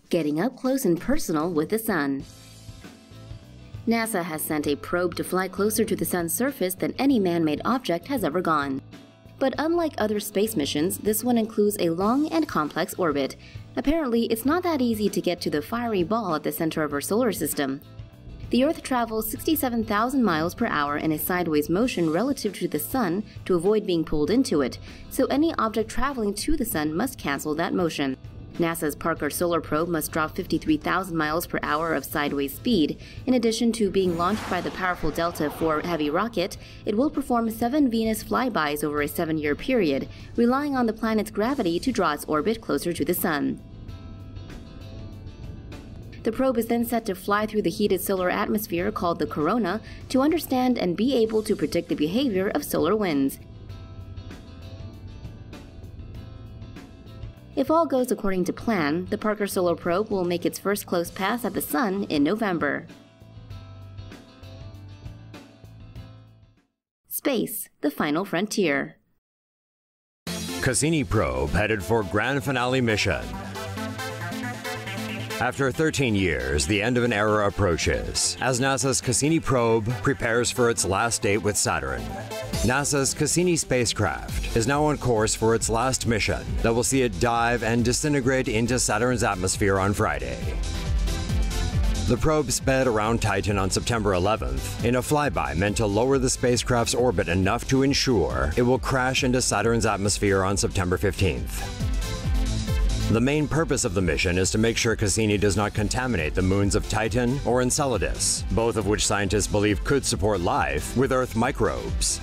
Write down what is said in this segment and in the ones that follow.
getting up close and personal with the Sun. NASA has sent a probe to fly closer to the Sun's surface than any man-made object has ever gone. But unlike other space missions, this one includes a long and complex orbit. Apparently, it's not that easy to get to the fiery ball at the center of our solar system. The Earth travels 67,000 miles per hour in a sideways motion relative to the Sun to avoid being pulled into it, so any object traveling to the Sun must cancel that motion. NASA's Parker Solar Probe must drop 53,000 miles per hour of sideways speed. In addition to being launched by the powerful Delta IV Heavy rocket, it will perform 7 Venus flybys over a 7-year period, relying on the planet's gravity to draw its orbit closer to the Sun. The probe is then set to fly through the heated solar atmosphere called the corona to understand and be able to predict the behavior of solar winds. If all goes according to plan, the Parker Solar Probe will make its first close pass at the Sun in November. Space, the final frontier. Cassini probe headed for grand finale mission. After 13 years, the end of an era approaches, as NASA's Cassini probe prepares for its last date with Saturn. NASA's Cassini spacecraft is now on course for its last mission that will see it dive and disintegrate into Saturn's atmosphere on Friday. The probe sped around Titan on September 11th in a flyby meant to lower the spacecraft's orbit enough to ensure it will crash into Saturn's atmosphere on September 15th. The main purpose of the mission is to make sure Cassini does not contaminate the moons of Titan or Enceladus, both of which scientists believe could support life with Earth microbes.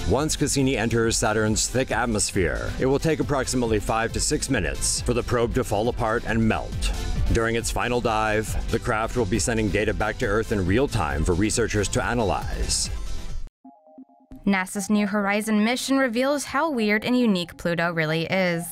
Once Cassini enters Saturn's thick atmosphere, it will take approximately 5 to 6 minutes for the probe to fall apart and melt. During its final dive, the craft will be sending data back to Earth in real time for researchers to analyze. NASA's New Horizons mission reveals how weird and unique Pluto really is.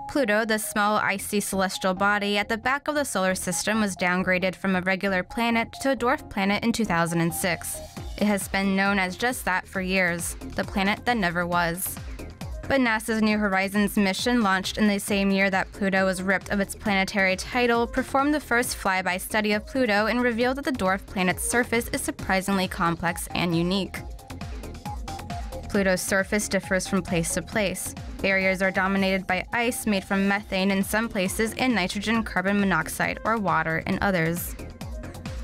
Pluto, the small icy celestial body at the back of the solar system, was downgraded from a regular planet to a dwarf planet in 2006. It has been known as just that for years, the planet that never was. But NASA's New Horizons mission, launched in the same year that Pluto was ripped of its planetary title, performed the first flyby study of Pluto and revealed that the dwarf planet's surface is surprisingly complex and unique. Pluto's surface differs from place to place. Areas are dominated by ice made from methane in some places and nitrogen carbon monoxide or water in others.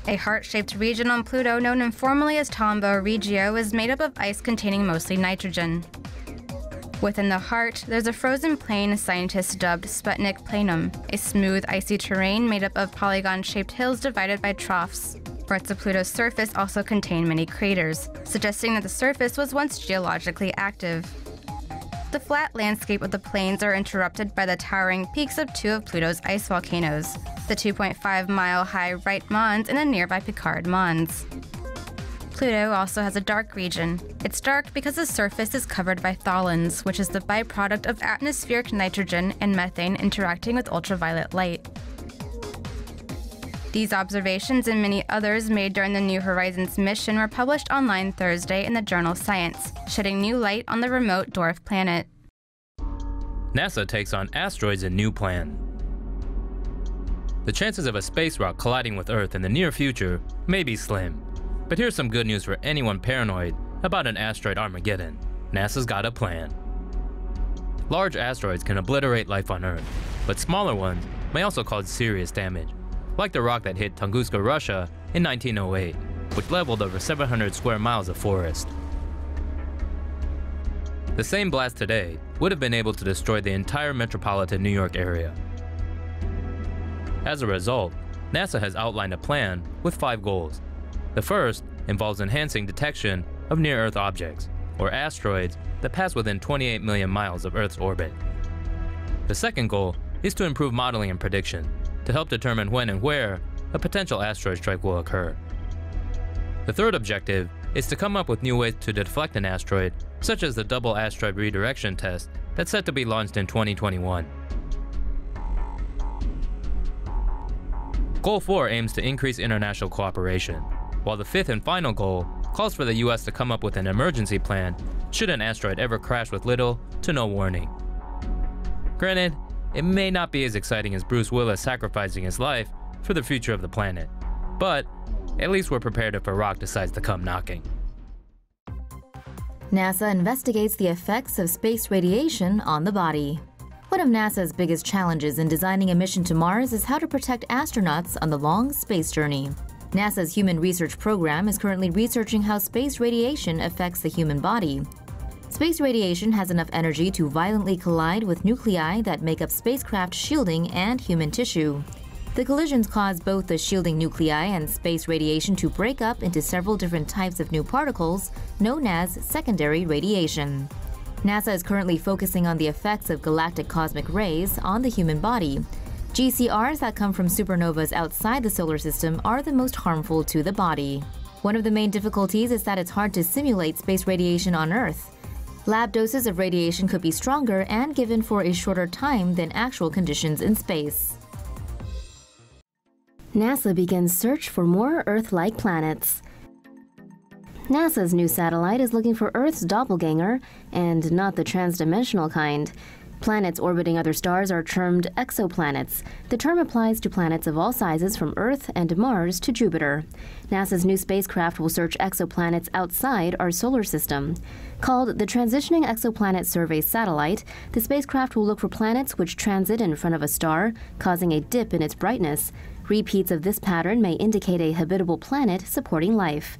A heart-shaped region on Pluto, known informally as Tombaugh Regio, is made up of ice containing mostly nitrogen. Within the heart, there's a frozen plain scientists dubbed Sputnik Planum, a smooth, icy terrain made up of polygon-shaped hills divided by troughs. Parts of Pluto's surface also contain many craters, suggesting that the surface was once geologically active. The flat landscape of the plains are interrupted by the towering peaks of 2 of Pluto's ice volcanoes, the 2.5-mile-high Wright Mons and the nearby Picard Mons. Pluto also has a dark region. It's dark because the surface is covered by tholins, which is the byproduct of atmospheric nitrogen and methane interacting with ultraviolet light. These observations and many others made during the New Horizons mission were published online Thursday in the journal Science, shedding new light on the remote dwarf planet. NASA takes on asteroids in new plan. The chances of a space rock colliding with Earth in the near future may be slim. But here's some good news for anyone paranoid about an asteroid Armageddon. NASA's got a plan. Large asteroids can obliterate life on Earth, but smaller ones may also cause serious damage, like the rock that hit Tunguska, Russia in 1908, which leveled over 700 square miles of forest. The same blast today would have been able to destroy the entire metropolitan New York area. As a result, NASA has outlined a plan with 5 goals. The first involves enhancing detection of near-Earth objects, or asteroids, that pass within 28 million miles of Earth's orbit. The second goal is to improve modeling and prediction, to help determine when and where a potential asteroid strike will occur. The third objective is to come up with new ways to deflect an asteroid, such as the double asteroid redirection test that's set to be launched in 2021. Goal 4 aims to increase international cooperation, while the 5th and final goal calls for the US to come up with an emergency plan should an asteroid ever crash with little to no warning. Granted, it may not be as exciting as Bruce Willis sacrificing his life for the future of the planet. But at least we're prepared if a rock decides to come knocking. NASA investigates the effects of space radiation on the body. One of NASA's biggest challenges in designing a mission to Mars is how to protect astronauts on the long space journey. NASA's Human Research Program is currently researching how space radiation affects the human body. Space radiation has enough energy to violently collide with nuclei that make up spacecraft shielding and human tissue. The collisions cause both the shielding nuclei and space radiation to break up into several different types of new particles, known as secondary radiation. NASA is currently focusing on the effects of galactic cosmic rays on the human body. GCRs that come from supernovas outside the solar system are the most harmful to the body. One of the main difficulties is that it's hard to simulate space radiation on Earth. Lab doses of radiation could be stronger and given for a shorter time than actual conditions in space. NASA begins search for more Earth-like planets. NASA's new satellite is looking for Earth's doppelganger, and not the transdimensional kind. Planets orbiting other stars are termed exoplanets. The term applies to planets of all sizes from Earth and Mars to Jupiter. NASA's new spacecraft will search exoplanets outside our solar system. Called the Transitioning Exoplanet Survey Satellite, the spacecraft will look for planets which transit in front of a star, causing a dip in its brightness. Repeats of this pattern may indicate a habitable planet supporting life.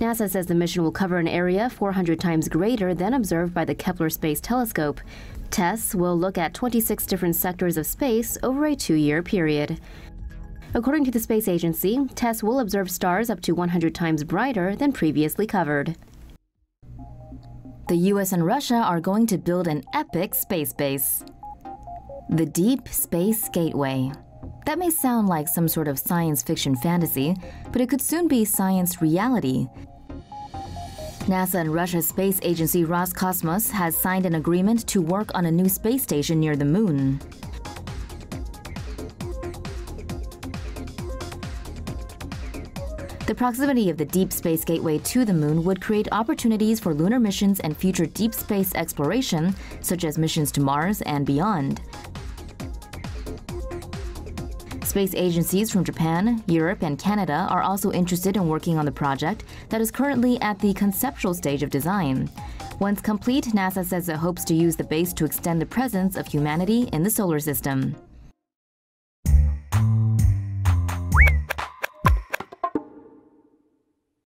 NASA says the mission will cover an area 400 times greater than observed by the Kepler Space Telescope. Tests will look at 26 different sectors of space over a 2-year period. According to the space agency, tests will observe stars up to 100 times brighter than previously covered. The US and Russia are going to build an epic space base. The Deep Space Gateway. That may sound like some sort of science fiction fantasy, but it could soon be science reality. NASA and Russia's space agency Roscosmos has signed an agreement to work on a new space station near the Moon. The proximity of the Deep Space Gateway to the Moon would create opportunities for lunar missions and future deep space exploration, such as missions to Mars and beyond. Space agencies from Japan, Europe, and Canada are also interested in working on the project that is currently at the conceptual stage of design. Once complete, NASA says it hopes to use the base to extend the presence of humanity in the solar system.